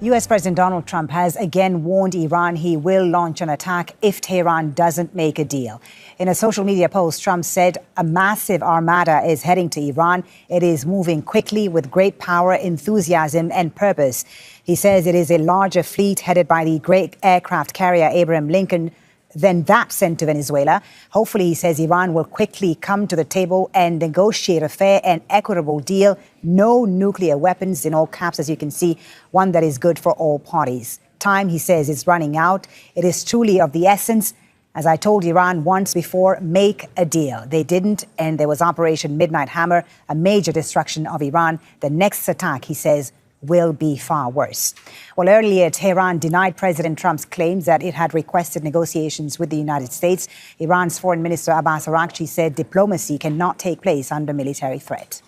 U.S. President Donald Trump has again warned Iran he will launch an attack if Tehran doesn't make a deal. In a social media post, Trump said a massive armada is heading to Iran. It is moving quickly with great power, enthusiasm and purpose. He says it is a larger fleet headed by the great aircraft carrier Abraham Lincoln than that sent to Venezuela. Hopefully, he says Iran will quickly come to the table and negotiate a fair and equitable deal. No nuclear weapons, in all caps, as you can see, one that is good for all parties. Time, he says, is running out. It is truly of the essence. As I told Iran once before, make a deal. They didn't, and there was Operation Midnight Hammer, a major destruction of Iran. The next attack, he says, will be far worse. Well, earlier, Tehran denied President Trump's claims that it had requested negotiations with the United States. Iran's Foreign Minister Abbas Araghchi said diplomacy cannot take place under military threat.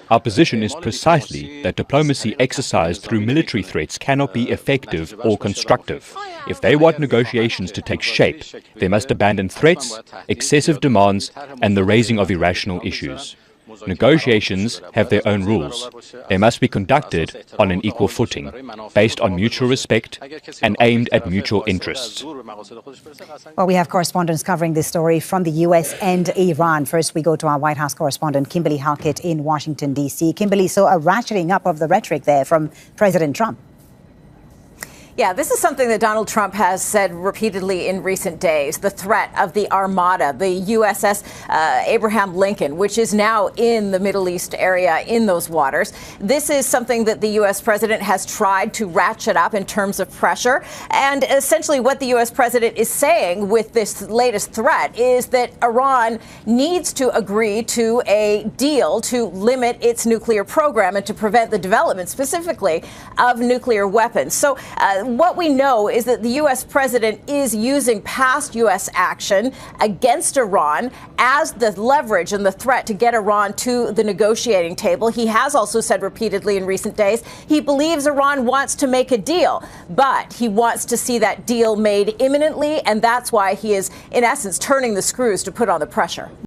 Our position is precisely that diplomacy exercised through military threats cannot be effective or constructive. If they want negotiations to take shape, they must abandon threats, excessive demands, and the raising of irrational issues. Negotiations have their own rules. They must be conducted on an equal footing, based on mutual respect and aimed at mutual interests. Well, we have correspondents covering this story from the U.S. and Iran. First, we go to our White House correspondent, Kimberly Halkett in Washington, D.C. Kimberly, so a ratcheting up of the rhetoric there from President Trump. Yeah, this is something that Donald Trump has said repeatedly in recent days. The threat of the Armada, the USS Abraham Lincoln, which is now in the Middle East area in those waters. This is something that the U.S. president has tried to ratchet up in terms of pressure. And essentially what the U.S. president is saying with this latest threat is that Iran needs to agree to a deal to limit its nuclear program and to prevent the development specifically of nuclear weapons. So what we know is that the U.S. president is using past U.S. action against Iran as the leverage and the threat to get Iran to the negotiating table. He has also said repeatedly in recent days he believes Iran wants to make a deal, but he wants to see that deal made imminently, and that's why he is, in essence, turning the screws to put on the pressure.